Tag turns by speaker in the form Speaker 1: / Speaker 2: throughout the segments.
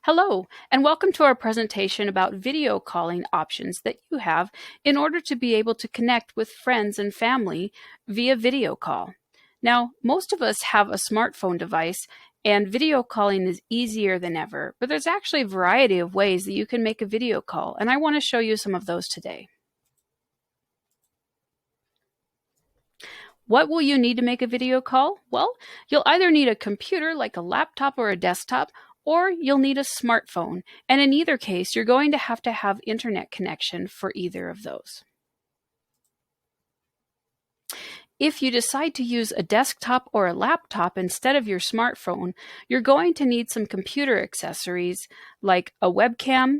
Speaker 1: Hello, and welcome to our presentation about video calling options that you have in order to be able to connect with friends and family via video call. Now, most of us have a smartphone device, and video calling is easier than ever, but there's actually a variety of ways that you can make a video call, and I want to show you some of those today. What will you need to make a video call? Well, you'll either need a computer like a laptop or a desktop, or you'll need a smartphone. And in either case, you're going to have internet connection for either of those. If you decide to use a desktop or a laptop instead of your smartphone, you're going to need some computer accessories like a webcam,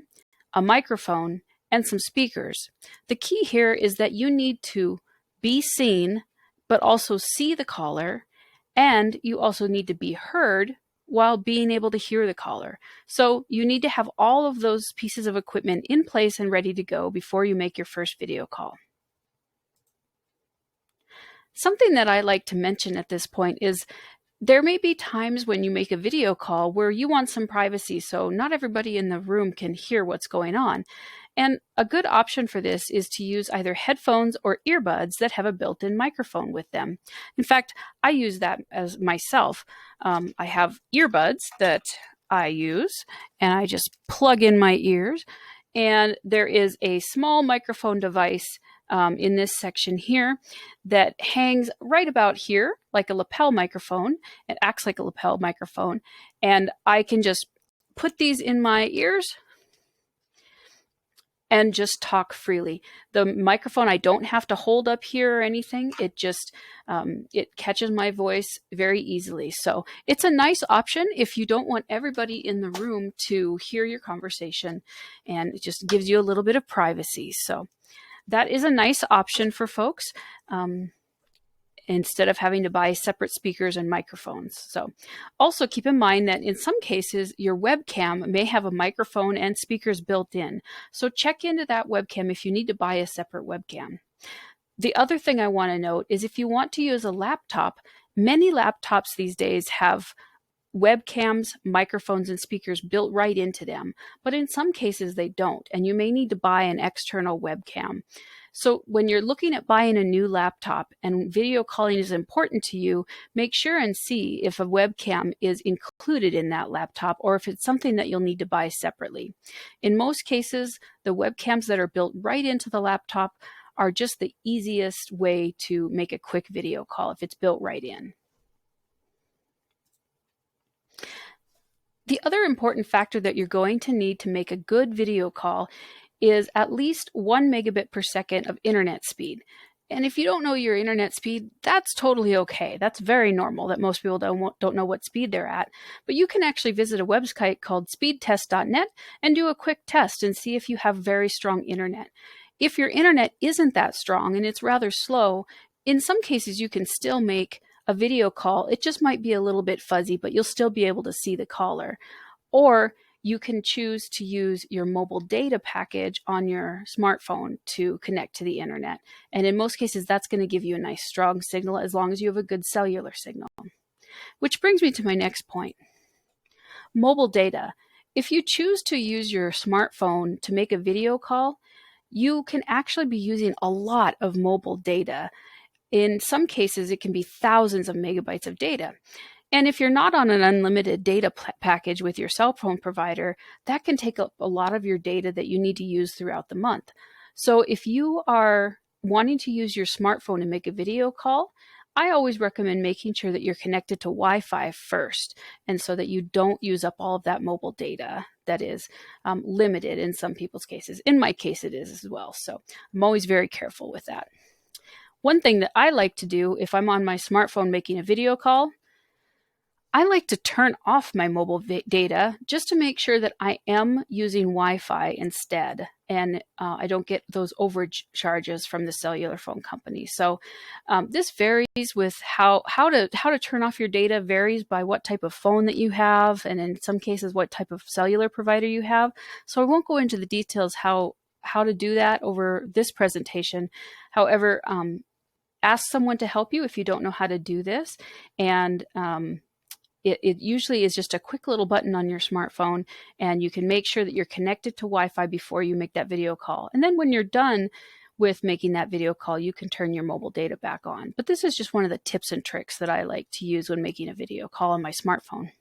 Speaker 1: a microphone, and some speakers. The key here is that you need to be seen, but also see the caller, and you also need to be heard while being able to hear the caller. So you need to have all of those pieces of equipment in place and ready to go before you make your first video call. Something that I like to mention at this point is there may be times when you make a video call where you want some privacy, so not everybody in the room can hear what's going on. And a good option for this is to use either headphones or earbuds that have a built-in microphone with them. In fact, I use that as myself. I have earbuds that I use, and I just plug in my ears. And there is a small microphone device in this section here that hangs right about here, like a lapel microphone. It acts like a lapel microphone. And I can just put these in my ears and just talk freely. The microphone, I don't have to hold up here or anything. It just, it catches my voice very easily. So it's a nice option if you don't want everybody in the room to hear your conversation, and it just gives you a little bit of privacy. So that is a nice option for folks. Instead of having to buy separate speakers and microphones. So also keep in mind that in some cases, your webcam may have a microphone and speakers built in. So check into that webcam if you need to buy a separate webcam. The other thing I want to note is if you want to use a laptop, many laptops these days have webcams, microphones, and speakers built right into them, but in some cases they don't, and you may need to buy an external webcam. So when you're looking at buying a new laptop and video calling is important to you, make sure and see if a webcam is included in that laptop or if it's something that you'll need to buy separately. In most cases, the webcams that are built right into the laptop are just the easiest way to make a quick video call if it's built right in. The other important factor that you're going to need to make a good video call is at least 1 megabit per second of internet speed. And if you don't know your internet speed, that's totally okay. That's very normal that most people don't know what speed they're at. But you can actually visit a website called speedtest.net and do a quick test and see if you have very strong internet. If your internet isn't that strong and it's rather slow, in some cases you can still make a video call. It just might be a little bit fuzzy, but you'll still be able to see the caller. Or you can choose to use your mobile data package on your smartphone to connect to the internet. And in most cases, that's going to give you a nice strong signal as long as you have a good cellular signal. Which brings me to my next point. Mobile data. If you choose to use your smartphone to make a video call, you can actually be using a lot of mobile data. In some cases, it can be thousands of megabytes of data. And if you're not on an unlimited data package with your cell phone provider, that can take up a lot of your data that you need to use throughout the month. So if you are wanting to use your smartphone to make a video call, I always recommend making sure that you're connected to Wi-Fi first, and so that you don't use up all of that mobile data that is limited in some people's cases. In my case, it is as well. So I'm always very careful with that. One thing that I like to do if I'm on my smartphone making a video call, I like to turn off my mobile data just to make sure that I am using Wi-Fi instead, and I don't get those overage charges from the cellular phone company. So this varies with how to turn off your data varies by what type of phone that you have, and in some cases what type of cellular provider you have. So I won't go into the details how to do that over this presentation. However, ask someone to help you if you don't know how to do this, and It usually is just a quick little button on your smartphone, and you can make sure that you're connected to Wi-Fi before you make that video call. And then when you're done with making that video call, you can turn your mobile data back on. But this is just one of the tips and tricks that I like to use when making a video call on my smartphone.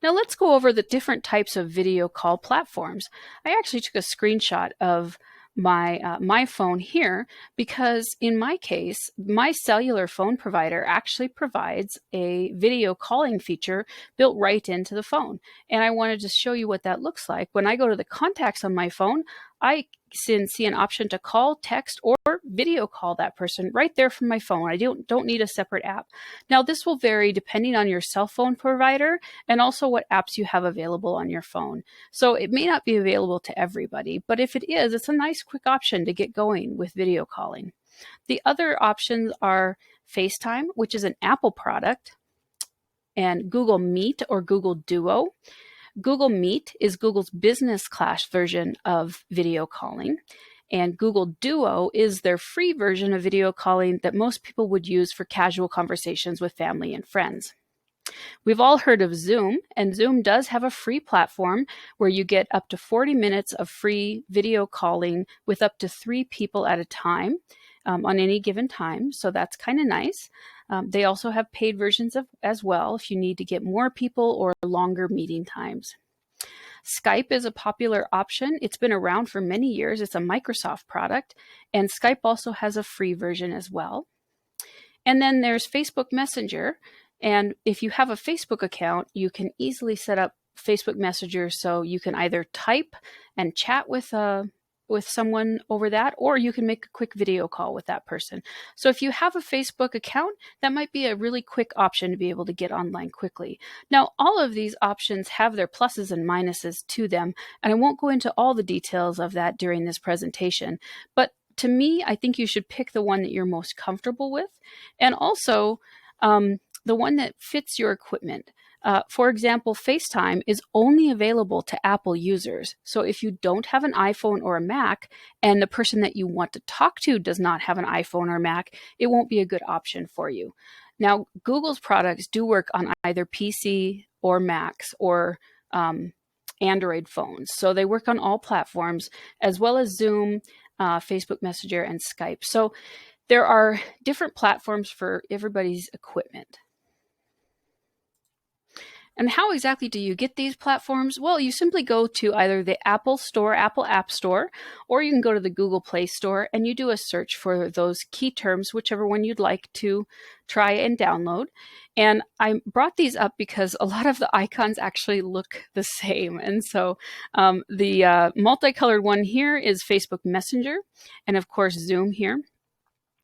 Speaker 1: Now let's go over the different types of video call platforms. I actually took a screenshot of my phone here because in my case, my cellular phone provider actually provides a video calling feature built right into the phone. And I wanted to show you what that looks like. When I go to the contacts on my phone, I see an option to call, text, or video call that person right there from my phone. I don't need a separate app. Now, this will vary depending on your cell phone provider and also what apps you have available on your phone. So it may not be available to everybody, but if it is, it's a nice quick option to get going with video calling. The other options are FaceTime, which is an Apple product, and Google Meet or Google Duo. Google Meet is Google's business class version of video calling, and Google Duo is their free version of video calling that most people would use for casual conversations with family and friends. We've all heard of Zoom, and Zoom does have a free platform where you get up to 40 minutes of free video calling with up to 3 people at a time on any given time, so that's kind of nice. They also have paid versions as well if you need to get more people or longer meeting times. Skype is a popular option. It's been around for many years. It's a Microsoft product, and Skype also has a free version as well. And then there's Facebook Messenger, and if you have a Facebook account, you can easily set up Facebook Messenger so you can either type and chat with someone over that, or you can make a quick video call with that person. So if you have a Facebook account, that might be a really quick option to be able to get online quickly. Now, all of these options have their pluses and minuses to them, and I won't go into all the details of that during this presentation. But to me, I think you should pick the one that you're most comfortable with, and also the one that fits your equipment. For example, FaceTime is only available to Apple users. So if you don't have an iPhone or a Mac, and the person that you want to talk to does not have an iPhone or Mac, it won't be a good option for you. Now, Google's products do work on either PC or Macs or Android phones. So they work on all platforms, as well as Zoom, Facebook Messenger, and Skype. So there are different platforms for everybody's equipment. And how exactly do you get these platforms? Well, you simply go to either the Apple Store, Apple App Store, or you can go to the Google Play Store and you do a search for those key terms, whichever one you'd like to try and download. And I brought these up because a lot of the icons actually look the same. And so the multicolored one here is Facebook Messenger, and of course Zoom here.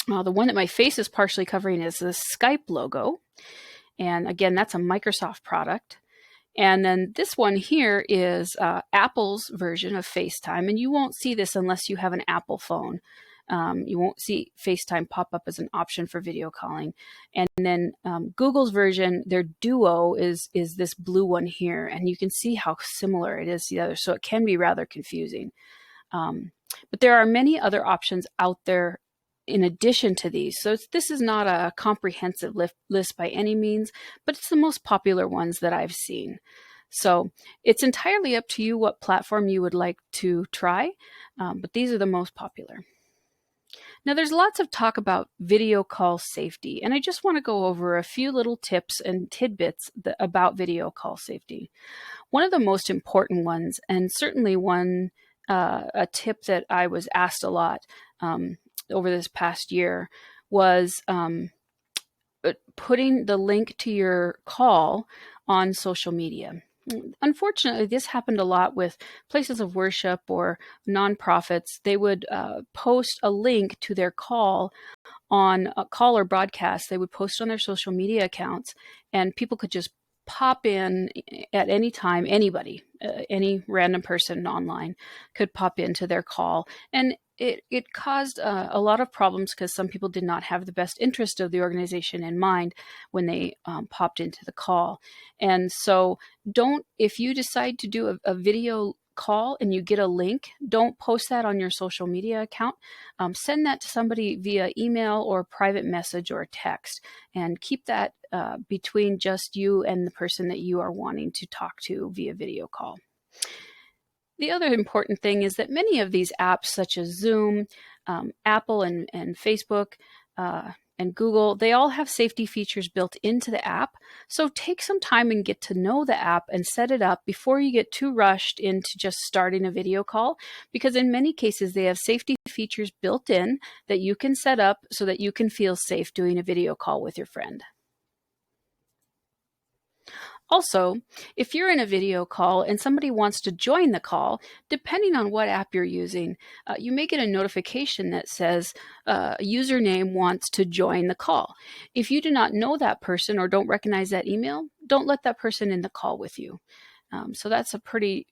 Speaker 1: The one that my face is partially covering is the Skype logo. And again, that's a Microsoft product. And then this one here is Apple's version of FaceTime. And you won't see this unless you have an Apple phone. You won't see FaceTime pop up as an option for video calling. And then Google's version, their Duo, is this blue one here. And you can see how similar it is to the other. So it can be rather confusing. But there are many other options out there in addition to these. So this is not a comprehensive list by any means, but it's the most popular ones that I've seen. So it's entirely up to you what platform you would like to try, but these are the most popular. Now, there's lots of talk about video call safety, and I just want to go over a few little tips and tidbits about video call safety. One of the most important ones, and certainly a tip that I was asked a lot over this past year, was putting the link to your call on social media. Unfortunately, this happened a lot with places of worship or nonprofits. They would post a link to their call on a call or broadcast. They would post on their social media accounts, and people could just pop in at any time. Anybody, any random person online could pop into their call. And it caused a lot of problems because some people did not have the best interest of the organization in mind when they popped into the call. And so if you decide to do a video call and you get a link, don't post that on your social media account. Send that to somebody via email or private message or text, and keep that between just you and the person that you are wanting to talk to via video call. The other important thing is that many of these apps, such as Zoom, Apple and Facebook, and Google, they all have safety features built into the app. So take some time and get to know the app and set it up before you get too rushed into just starting a video call, because in many cases they have safety features built in that you can set up so that you can feel safe doing a video call with your friend. Also, if you're in a video call and somebody wants to join the call, depending on what app you're using, you may get a notification that says a username wants to join the call. If you do not know that person or don't recognize that email, don't let that person in the call with you. So that's a pretty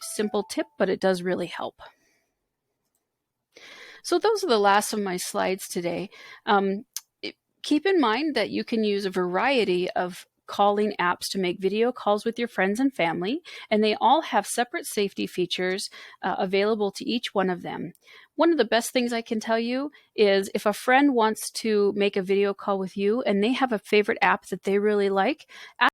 Speaker 1: simple tip, but it does really help. So those are the last of my slides today. Keep in mind that you can use a variety of calling apps to make video calls with your friends and family, and they all have separate safety features available to each one of them. One of the best things I can tell you is if a friend wants to make a video call with you and they have a favorite app that they really like,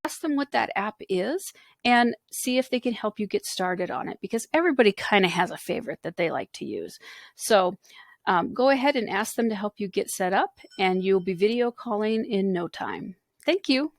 Speaker 1: ask them what that app is and see if they can help you get started on it, because everybody kind of has a favorite that they like to use. So go ahead and ask them to help you get set up, and you'll be video calling in no time. Thank you.